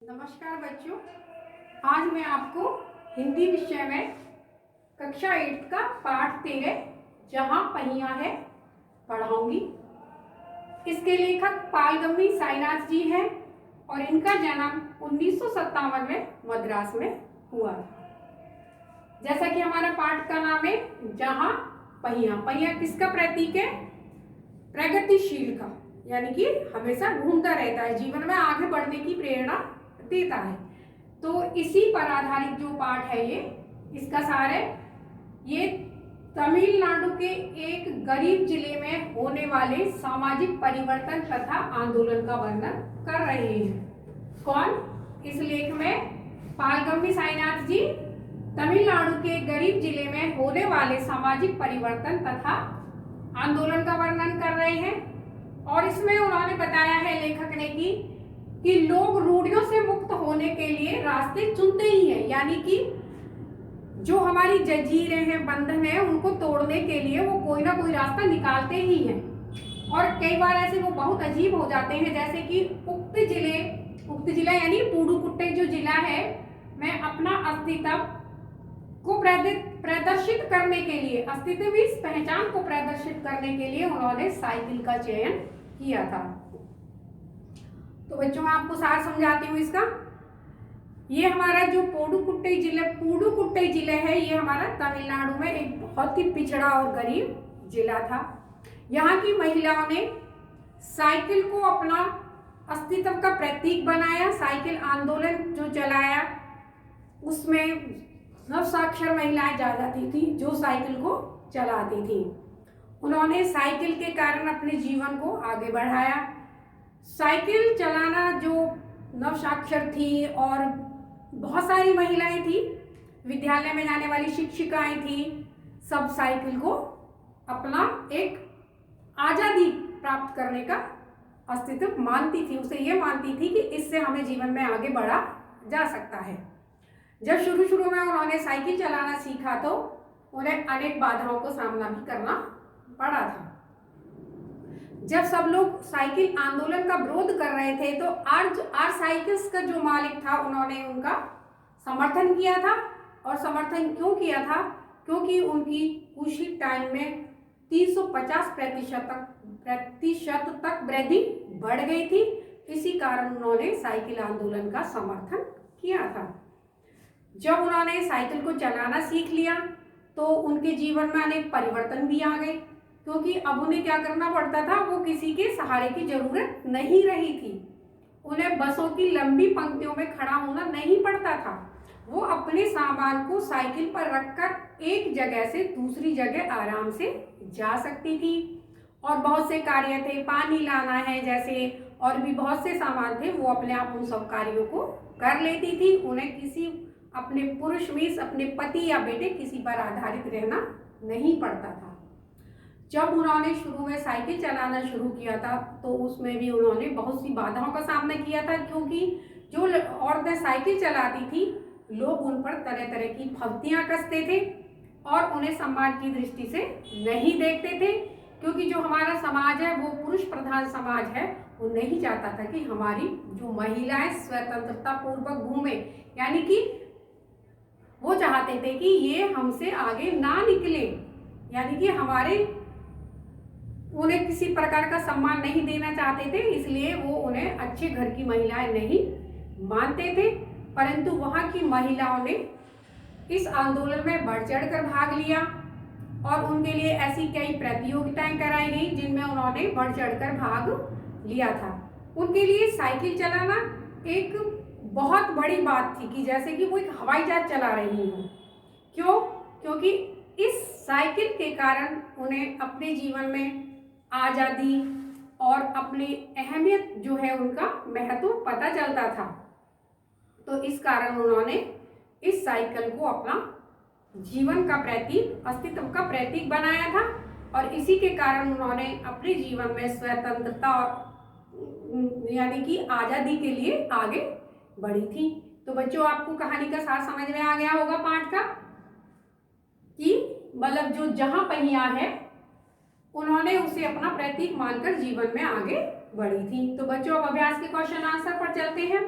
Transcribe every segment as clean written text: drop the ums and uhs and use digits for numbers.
नमस्कार बच्चों, आज मैं आपको हिंदी विषय में कक्षा 8 का पाठ 13 जहां पहिया है पढ़ाऊंगी। इसके लेखक पालगम्मी साईनाथ जी हैं और इनका जन्म 1957 में मद्रास में हुआ। जैसा कि हमारा पाठ का नाम है जहां पहिया। पहिया किसका प्रतीक है? प्रगतिशील का, यानी कि हमेशा घूमता रहता है, जीवन में आगे बढ़ने की प्रेरणा देता है। तो इसी पर आधारित जो पाठ है इसका सार है। ये तमिलनाडु के एक गरीब जिले में होने वाले सामाजिक परिवर्तन तथा आंदोलन का वर्णन कर रहे हैं। कौन? इस लेख में पालगम्मी साईनाथ जी तमिलनाडु के गरीब जिले में होने वाले सामाजिक परिवर्तन तथा आंदोलन का वर्णन कर रहे हैं। और इसमें उन्होंने बताया है लेखक ने कि लोग रूढ़ियों से मुक्त होने के लिए रास्ते चुनते ही हैं, यानी कि जो हमारी जंजीरें हैं, बंधन है, उनको तोड़ने के लिए वो कोई ना कोई रास्ता निकालते ही हैं। और कई बार ऐसे वो बहुत अजीब हो जाते हैं, जैसे कि उक्त जिला यानी पुडुकोट्टई जो जिला है, मैं अपना अस्तित्व को प्रदर्शित करने के लिए, अस्तित्व इस पहचान को प्रदर्शित करने के लिए उन्होंने साइकिल का चयन किया था। तो बच्चों मैं आपको सार समझाती हूँ इसका। ये हमारा जो पुडुकोट्टई जिला है, ये हमारा तमिलनाडु में एक बहुत ही पिछड़ा और गरीब जिला था। यहाँ की महिलाओं ने साइकिल को अपना अस्तित्व का प्रतीक बनाया। साइकिल आंदोलन जो चलाया, उसमें नवसाक्षर महिलाएं ज्यादा थी जो साइकिल को चलाती थी। उन्होंने साइकिल के कारण अपने जीवन को आगे बढ़ाया। साइकिल चलाना जो नवसाक्षर थी और बहुत सारी महिलाएं थी, विद्यालय में जाने वाली शिक्षिकाएं थी, सब साइकिल को अपना एक आजादी प्राप्त करने का अस्तित्व मानती थी। उसे ये मानती थी कि इससे हमें जीवन में आगे बढ़ा जा सकता है। जब शुरू में उन्होंने साइकिल चलाना सीखा तो उन्हें अनेक बाधाओं को सामना भी करना पड़ा था। जब सब लोग साइकिल आंदोलन का विरोध कर रहे थे तो आर साइकिल्स का जो मालिक था, उन्होंने उनका समर्थन किया था। और समर्थन क्यों किया था? क्योंकि उनकी कुछ ही टाइम में 350% तक वृद्धि बढ़ गई थी। इसी कारण उन्होंने साइकिल आंदोलन का समर्थन किया था। जब उन्होंने साइकिल को चलाना सीख लिया तो उनके जीवन में अनेक परिवर्तन भी आ गए, क्योंकि अब उन्हें क्या करना पड़ता था, वो किसी के सहारे की जरूरत नहीं रही थी। उन्हें बसों की लंबी पंक्तियों में खड़ा होना नहीं पड़ता था। वो अपने सामान को साइकिल पर रखकर एक जगह से दूसरी जगह आराम से जा सकती थी। और बहुत से कार्य थे, पानी लाना है जैसे, और भी बहुत से सामान थे, वो अपने आप उन सब कार्यों को कर लेती थी। उन्हें किसी अपने पुरुष में अपने पति या बेटे किसी पर आधारित रहना नहीं पड़ता था। जब उन्होंने शुरू में साइकिल चलाना शुरू किया था तो उसमें भी उन्होंने बहुत सी बाधाओं का सामना किया था, क्योंकि जो औरतें साइकिल चलाती थी, लोग उन पर तरह तरह की फब्तियां कसते थे और उन्हें सम्मान की दृष्टि से नहीं देखते थे। क्योंकि जो हमारा समाज है वो पुरुष प्रधान समाज है, वो नहीं चाहता था कि हमारी जो महिलाएं स्वतंत्रता पूर्वक घूमे, यानी कि वो चाहते थे कि ये हमसे आगे ना निकले, यानी कि उन्हें किसी प्रकार का सम्मान नहीं देना चाहते थे। इसलिए वो उन्हें अच्छे घर की महिलाएं नहीं मानते थे। परंतु वहां की महिलाओं ने इस आंदोलन में बढ़ चढ़कर भाग लिया और उनके लिए ऐसी कई प्रतियोगिताएं कराई गई जिनमें उन्होंने बढ़ चढ़कर भाग लिया था। उनके लिए साइकिल चलाना एक बहुत बड़ी बात थी, कि जैसे कि वो एक हवाई जहाज चला रही हो। क्यों? क्योंकि इस साइकिल के कारण उन्हें अपने जीवन में आजादी और अपनी अहमियत जो है, उनका महत्व पता चलता था। तो इस कारण उन्होंने इस साइकिल को अपना जीवन का प्रतीक, अस्तित्व का प्रतीक बनाया था। और इसी के कारण उन्होंने अपने जीवन में स्वतंत्रता यानी कि आजादी के लिए आगे बढ़ी थी। तो बच्चों आपको कहानी का सार समझ में आ गया होगा पाठ का, कि मतलब जो जहां पहिया है उन्होंने उसे अपना प्रतीक मानकर जीवन में आगे बढ़ी थी। तो बच्चों अब अभ्यास के क्वेश्चन आंसर पर चलते हैं।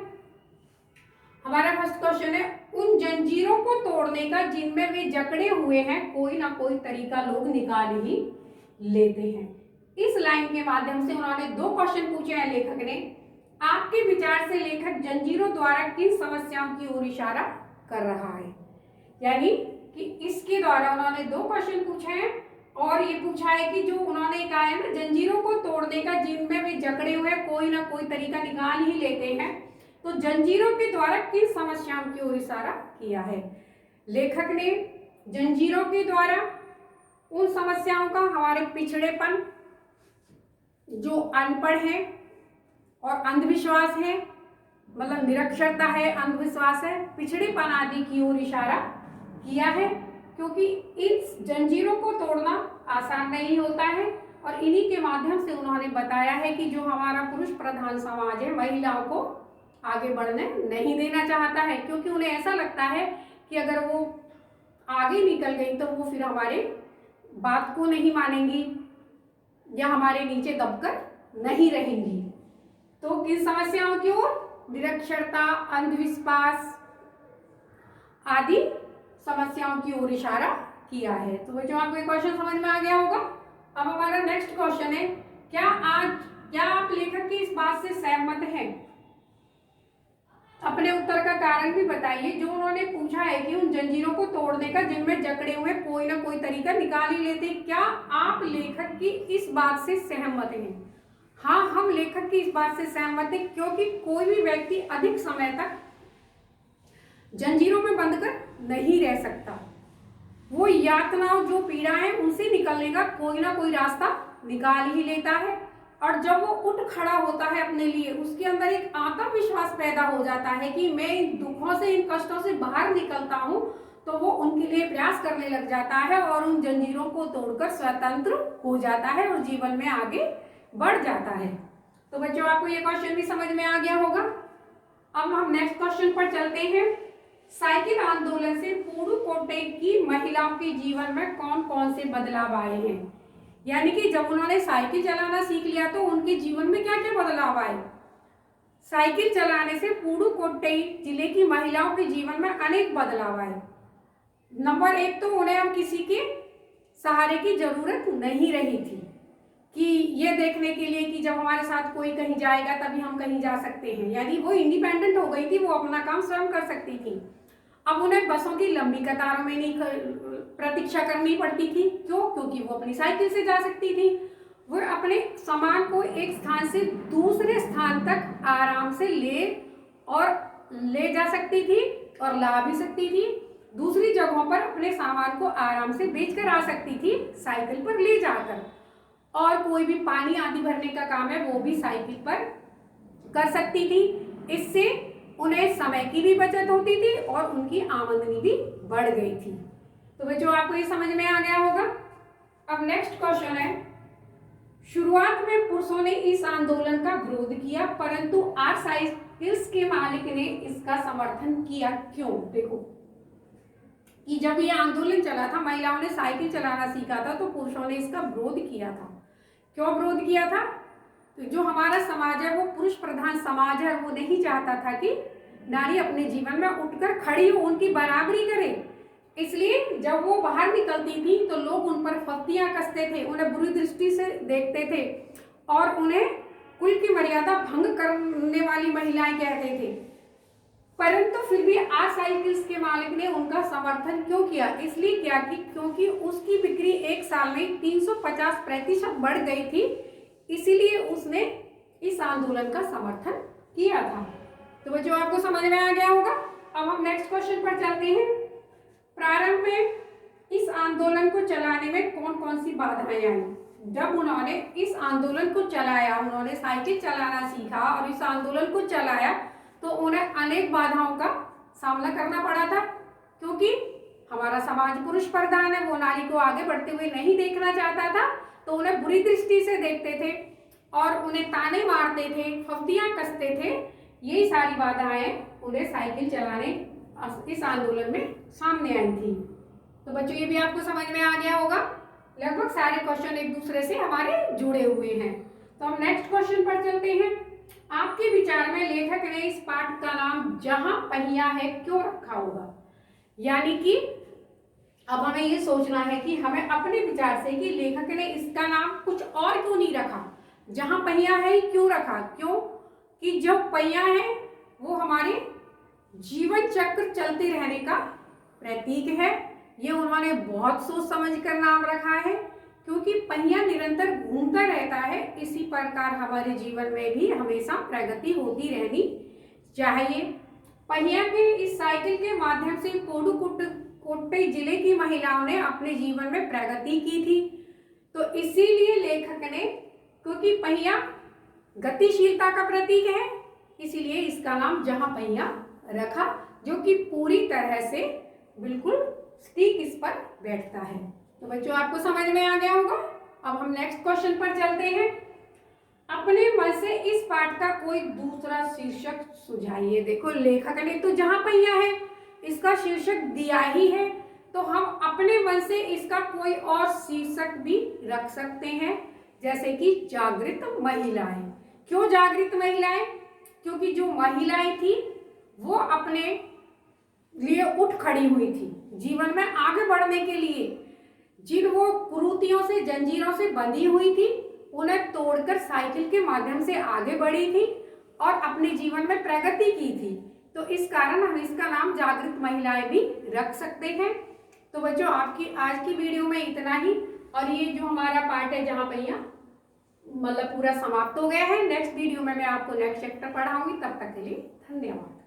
फर्स्ट क्वेश्चन है, उन जंजीरों को तोड़ने का जिनमें वे जकड़े हुए हैं कोई ना कोई तरीका लोग निकाल ही लेते हैं। इस लाइन के माध्यम से उन्होंने 2 क्वेश्चन पूछे हैं लेखक ने। आपके विचार से लेखक जंजीरों द्वारा किन समस्याओं की ओर इशारा कर रहा है? यानी कि इसके द्वारा उन्होंने 2 क्वेश्चन पूछे हैं और ये पूछा है कि जो उन्होंने कहा है ना, जंजीरों को तोड़ने का जिनमें वे जकड़े हुए कोई ना कोई तरीका निकाल ही लेते हैं, तो जंजीरों के द्वारा किन समस्याओं की ओर इशारा किया है? लेखक ने जंजीरों के द्वारा उन समस्याओं का हमारे पिछड़ेपन, जो अनपढ़ है और अंधविश्वास है, मतलब निरक्षरता है, अंधविश्वास है, पिछड़ेपन आदि की ओर इशारा किया है, क्योंकि इन जंजीरों को तोड़ना आसान नहीं होता है। और इन्हीं के माध्यम से उन्होंने बताया है कि जो हमारा पुरुष प्रधान समाज है, महिलाओं को आगे बढ़ने नहीं देना चाहता है, क्योंकि उन्हें ऐसा लगता है कि अगर वो आगे निकल गई तो वो फिर हमारे बात को नहीं मानेंगी या हमारे नीचे दबकर नहीं रहेंगी। तो किन समस्याओं की ओर? निरक्षरता, अंधविश्वास आदि समस्याओं की ओर इशारा किया है। तो बच्चों, आपको ये क्वेश्चन समझ में आ गया होगा। अब हमारा नेक्स्ट क्वेश्चन है, क्या आप लेखक की इस बात से सहमत हैं? अपने उत्तर का कारण भी बताइए। जो उन्होंने पूछा है कि उन जंजीरों को तोड़ने का जिनमें जकड़े हुए कोई ना कोई तरीका निकाल ही लेते, क्या आप लेखक की इस बात से सहमत हैं? हाँ, हम लेखक की इस बात से सहमत हैं, क्योंकि कोई भी व्यक्ति अधिक समय तक जंजीरों में बंद कर नहीं रह सकता। वो यातनाओं, जो पीड़ाएं, उनसे निकलने का कोई ना कोई रास्ता निकाल ही लेता है। और जब वो उठ खड़ा होता है अपने लिए, उसके अंदर एक आत्मविश्वास पैदा हो जाता है कि मैं इन दुखों से, इन कष्टों से बाहर निकलता हूँ, तो वो उनके लिए प्रयास करने लग जाता है और उन जंजीरों को तोड़कर स्वतंत्र हो जाता है और जीवन में आगे बढ़ जाता है। तो बच्चों, आपको ये क्वेश्चन भी समझ में आ गया होगा। अब हम नेक्स्ट क्वेश्चन पर चलते हैं। साइकिल आंदोलन से पुडुकोट्टई की महिलाओं के जीवन में कौन कौन से बदलाव आए हैं? यानी कि जब उन्होंने साइकिल चलाना सीख लिया तो उनके जीवन में क्या क्या बदलाव आए? साइकिल चलाने से पुडुकोट्टई जिले की महिलाओं के जीवन में अनेक बदलाव आए। नंबर 1 तो उन्हें अब किसी के सहारे की जरूरत नहीं रही थी, कि ये देखने के लिए कि जब हमारे साथ कोई कहीं जाएगा तभी हम कहीं जा सकते हैं। यानी वो इंडिपेंडेंट हो गई थी, वो अपना काम स्वयं कर सकती थी। अब उन्हें बसों की लंबी कतारों में नहीं प्रतीक्षा करनी पड़ती थी। क्यों? क्योंकि वो अपनी साइकिल से जा सकती थी। वो अपने सामान को एक स्थान से दूसरे स्थान तक आराम से ले जा सकती थी और ला भी सकती थी। दूसरी जगहों पर अपने सामान को आराम से बेचकर आ सकती थी, साइकिल पर ले जाकर। और कोई भी पानी आदि भरने का काम है वो भी साइकिल पर कर सकती थी। इससे उन्हें समय की भी बचत होती थी और उनकी आमदनी भी बढ़ गई थी। तो बच्चों, आपको ये समझ में आ गया होगा। अब नेक्स्ट क्वेश्चन है, शुरुआत में पुरुषों ने इस आंदोलन का विरोध किया, परंतु आज साइकिल्स के मालिक ने इसका समर्थन किया। क्यों? देखो कि जब ये आंदोलन चला था, महिलाओं ने साइकिल चलाना सीखा था, तो पुरुषों ने इसका विरोध किया था। क्यों विरोध किया था? तो जो हमारा समाज है वो पुरुष प्रधान समाज है, वो नहीं चाहता था कि नारी अपने जीवन में उठकर खड़ी हो, उनकी बराबरी करे। इसलिए जब वो बाहर निकलती थी तो लोग उन पर फफ्तियां कसते थे, उन्हें बुरी दृष्टि से देखते थे और उन्हें कुल की मर्यादा भंग करने वाली महिलाएं कहते थे। परंतु फिर भी आज साइकिल्स के मालिक ने उनका समर्थन क्यों किया? इसलिए किया कि क्योंकि उसकी बिक्री एक साल में 350% बढ़ गई थी, इसीलिए उसने इस आंदोलन का समर्थन किया था। तो बच्चों, आपको समझ में आ गया होगा। अब हम नेक्स्ट क्वेश्चन पर चलते हैं। प्रारंभ में इस आंदोलन को चलाने में कौन कौन सी बाधाएं आई? जब उन्होंने इस आंदोलन को चलाया, उन्होंने साइकिल चलाना सीखा और इस आंदोलन को चलाया, तो उन्हें अनेक बाधाओं का सामना करना पड़ा था, क्योंकि हमारा समाज पुरुष प्रधान है, वो नारी को आगे बढ़ते हुए नहीं देखना चाहता था, तो उन्हें बुरी दृष्टि से देखते थे और उन्हें ताने मारते थे, फफ्तियां कसते थे। यही सारी बाधाएं उन्हें साइकिल चलाने इस आंदोलन में सामने आई थी। तो बच्चों, ये भी आपको समझ में आ गया होगा। लगभग सारे क्वेश्चन एक दूसरे से हमारे जुड़े हुए हैं। तो हम नेक्स्ट क्वेश्चन पर चलते हैं। आपके विचार में लेखक ने इस पाठ का नाम जहां पहिया है क्यों रखा होगा? यानी कि अब हमें ये सोचना है कि हमें अपने विचार से कि लेखक ने इसका नाम कुछ और क्यों नहीं रखा, जहां पहिया है क्यों रखा? क्यों कि जो पहिया है वो हमारे जीवन चक्र चलते रहने का प्रतीक है। ये उन्होंने बहुत सोच समझ कर नाम रखा है, क्योंकि पहिया निरंतर घूमता रहता है। इसी प्रकार हमारे जीवन में भी हमेशा प्रगति होती रहनी चाहिए। पहिया के इस साइकिल के माध्यम से कोट्टई जिले की महिलाओं ने अपने जीवन में प्रगति की थी। तो इसीलिए लेखक ने, क्योंकि पहिया गतिशीलता का प्रतीक है, इसीलिए इसका नाम जहां पहिया रखा, जो कि पूरी तरह से बिल्कुल ठीक इस पर बैठता है। तो बच्चों आपको समझ में आ गया होगा। अब हम नेक्स्ट क्वेश्चन पर चलते हैं। अपने मन से इस पाठ का कोई दूसरा शीर्षक सुझाइए। देखो लेखक ने तो जहां पहिया है इसका शीर्षक दिया ही है, तो हम अपने मन से इसका कोई और शीर्षक भी रख सकते हैं, जैसे कि जागृत महिलाएं। क्यों जागृत महिलाएं? क्योंकि जो महिलाएं थी वो अपने लिए उठ खड़ी हुई थी, जीवन में आगे बढ़ने के लिए जिन वो कुरीतियों से, जंजीरों से बंधी हुई थी, उन्हें तोड़कर साइकिल के माध्यम से आगे बढ़ी थी और अपने जीवन में प्रगति की थी। तो इस कारण हम इसका नाम जागृत महिलाएं भी रख सकते हैं। तो बच्चों आपकी आज की वीडियो में इतना ही, और ये जो हमारा पार्ट है जहां पहिया मतलब पूरा समाप्त हो गया है। नेक्स्ट वीडियो में मैं आपको नेक्स्ट चैप्टर पढ़ाऊंगी। तब तक के लिए धन्यवाद।